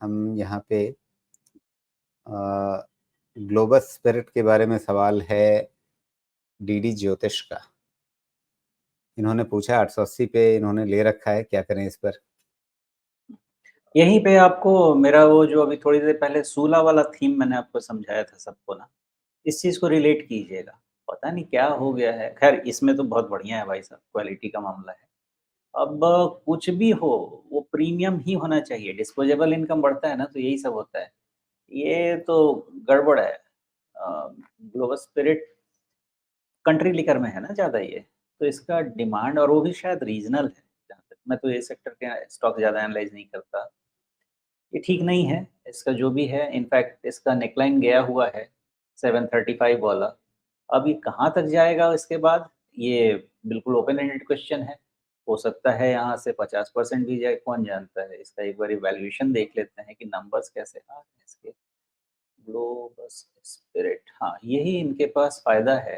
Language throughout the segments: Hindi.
हम यहाँ पे ग्लोबल स्पिरिट के बारे में सवाल है डीडी ज्योतिष का। इन्होंने पूछा 880 पे इन्होंने ले रखा है, क्या करें इस पर? यहीं पे आपको मेरा वो जो अभी थोड़ी देर पहले सूला वाला थीम मैंने आपको समझाया था सबको ना, इस चीज़ को रिलेट कीजिएगा। पता नहीं क्या हो गया है, ख़ैर इसमें तो बहुत बढ़िया है भाई साहब, क्वालिटी का मामला है। अब कुछ भी हो, वो प्रीमियम ही होना चाहिए, डिस्पोजेबल इनकम बढ़ता है ना तो यही सब होता है। ये तो गड़बड़ है। ग्लोबल स्पिरिट कंट्री लिकर में है ना ज़्यादा ये, तो इसका डिमांड और वो भी शायद रीज़नल है, जहाँ तक मैं तो ये सेक्टर के स्टॉक ज़्यादा एनालाइज़ नहीं करता। ये ठीक नहीं है, इसका जो भी है इनफैक्ट इसका नेकलाइन गया हुआ है 735 वाला। अब ये कहाँ तक जाएगा इसके बाद, ये बिल्कुल ओपन एंडेड क्वेश्चन है। हो सकता है यहाँ से 50% भी जाए, कौन जानता है? इसका एक बारी वैल्यूएशन देख लेते हैं कि नंबर्स कैसे आ रहे हैं इसके। ग्लोबल स्पिरिट, हाँ, यही इनके पास फ़ायदा है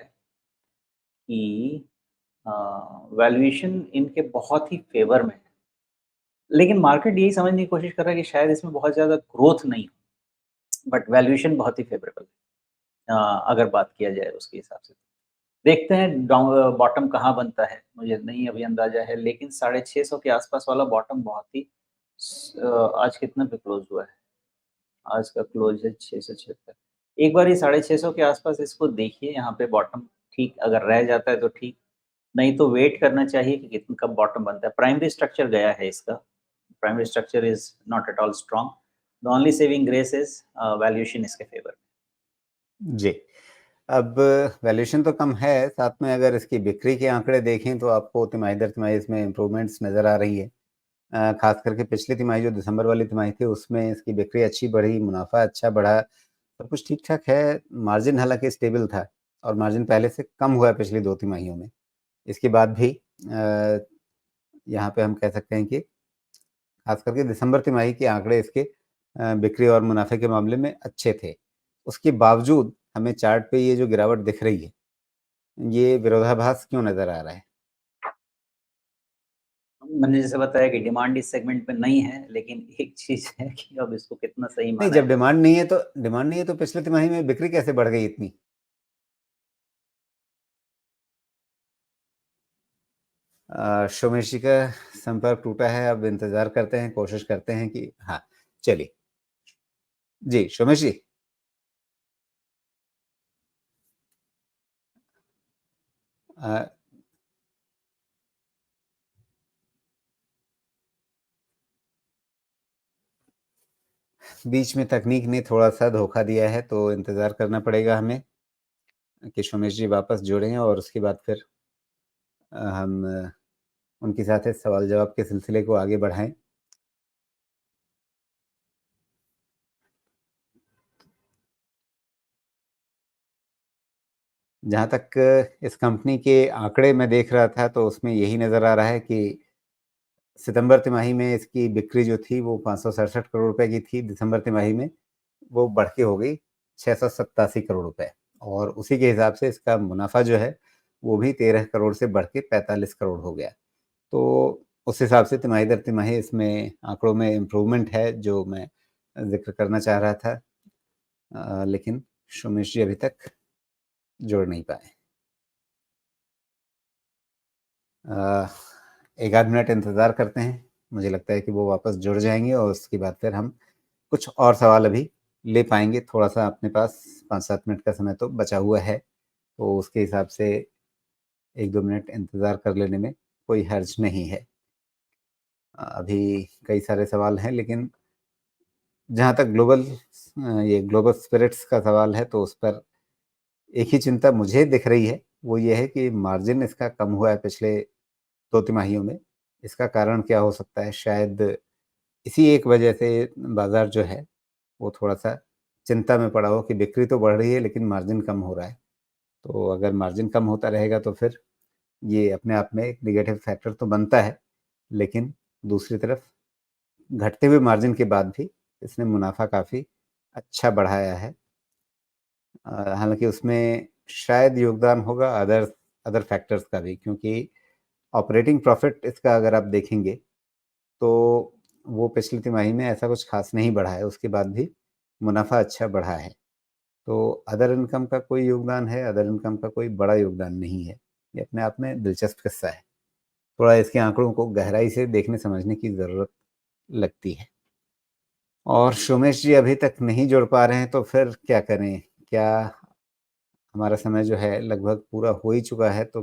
कि वैल्यूएशन इनके बहुत ही फ़ेवर में है। लेकिन मार्केट यही समझने की कोशिश कर रहा है कि शायद इसमें बहुत ज़्यादा ग्रोथ नहीं हो, बट वैल्यूएशन बहुत ही फ़ेवरेबल है। अगर बात किया जाए उसके हिसाब से। देखते हैं बॉटम कहाँ बनता है, मुझे नहीं अभी अंदाज़ा है, लेकिन 650 के आस-पास वाला बॉटम बहुत ही आज कितना पे क्लोज़ हुआ है? आज का क्लोज़ है 676। एक बार ये 650 के आस-पास इसको देखिए, यहाँ पे बॉटम ठीक अगर रह जाता है तो ठीक, नहीं तो वेट करना चाहिए कि कितना कब बॉटम बनता है। प्राइमरी स्ट्रक्चर गया है इसका, primary structure is not at all strong. The only saving grace is valuation इसके फ़ेवर में। जी। अब वैल्यूएशन तो कम है, साथ में अगर इसकी बिक्री के आंकड़े देखें तो आपको तिमाही दर तिमाही इसमें इम्प्रूवमेंट्स नज़र आ रही है। खास करके पिछली तिमाही जो दिसंबर वाली तिमाही थी उसमें इसकी बिक्री अच्छी बढ़ी, मुनाफ़ा अच्छा बढ़ा, सब कुछ ठीक-ठाक है। मार्जिन हालाँकि स्टेबल था और मार्जिन पहले से कम हुआ है पिछली 2 तिमाहियों में। इसके बाद भी यहाँ पे हम कह सकते हैं कि खास करके दिसंबर तिमाही के आंकड़े इसके बिक्री और मुनाफ़े के मामले में अच्छे थे। उसके बावजूद हमें चार्ट पे ये जो गिरावट दिख रही है, ये विरोधाभास क्यों नज़र आ रहा है? मैंने जैसे बताया कि डिमांड इस सेगमेंट में नहीं है, लेकिन एक चीज़ है कि अब इसको कितना सही नहीं, माना जब जाए। डिमांड नहीं है तो पिछले तिमाही में बिक्री कैसे बढ़ गई इतनी? शोमेश जी का संपर्क टूटा है, अब इंतज़ार करते हैं, कोशिश करते हैं कि हाँ, चलिए। जी, शोमेश जी। अ, बीच में तकनीक ने थोड़ा-सा धोखा दिया है, तो इंतज़ार करना पड़ेगा हमें कि शोमेश जी वापस जुड़ें और उसके बाद फिर हम उनके साथ इस सवाल-जवाब के सिलसिले को आगे बढ़ाएँ। जहाँ तक इस कंपनी के आंकड़े मैं देख रहा था, तो उसमें यही नज़र आ रहा है कि सितंबर तिमाही में इसकी बिक्री जो थी, वो 567 करोड़ रुपए की थी। दिसंबर तिमाही में वो बढ़ के हो गई 687 करोड़ रुपए और उसी के हिसाब से इसका मुनाफ़ा जो है, वो भी 13 करोड़ से बढ़ के 45 करोड़ हो गया। तो उस हिसाब से तिमाही दर तिमाही इसमें आंकड़ों में इम्प्रूवमेंट है, जो मैं ज़िक्र करना चाह रहा था। लेकिन सोमेश जी अभी तक जुड़ नहीं पाए। अ, 1 आध मिनट इंतज़ार करते हैं। मुझे लगता है कि वो वापस जुड़ जाएँगे और उसके बाद फिर हम कुछ और सवाल अभी ले पाएँगे। थोड़ा-सा अपने पास 5-7 मिनट का समय तो बचा हुआ है, तो उसके हिसाब से 1-2 मिनट इंतज़ार कर लेने में कोई हर्ज नहीं है। अभी कई सारे सवाल हैं, लेकिन जहाँ तक ये ग्लोबल स्पिरिट्स का सवाल है, तो उस पर एक ही चिंता मुझे दिख रही है, वो ये है कि मार्जिन इसका कम हुआ है पिछले 2 तिमाहियों में। इसका कारण क्या हो सकता है? शायद इसी एक वजह से बाज़ार जो है, वो थोड़ा-सा चिंता में पड़ा हो कि बिक्री तो बढ़ रही है, लेकिन मार्जिन कम हो रहा है। तो अगर मार्जिन कम होता रहेगा, तो फिर ये अपने आप में एक नेगेटिव फैक्टर तो बनता है, लेकिन दूसरी तरफ घटते हुए मार्जिन के बाद भी इसने मुनाफ़ा काफ़ी अच्छा बढ़ाया है। हालाँकि उसमें शायद योगदान होगा अदर फैक्टर्स का भी, क्योंकि ऑपरेटिंग प्रॉफ़िट इसका अगर आप देखेंगे, तो वो पिछली तिमाही में ऐसा कुछ ख़ास नहीं बढ़ा है, उसके बाद भी मुनाफ़ा अच्छा बढ़ा है। तो अदर इनकम का कोई योगदान है, अदर इनकम का कोई बड़ा योगदान नहीं है। ये अपने आप में दिलचस्प किस्सा है। थोड़ा इसके आंकड़ों को गहराई से देखने समझने की ज़रूरत लगती है। और सोमेश जी अभी तक नहीं जुड़ पा रहे हैं तो फिर क्या करें? क्या हमारा समय जो है लगभग पूरा हो ही चुका है, तो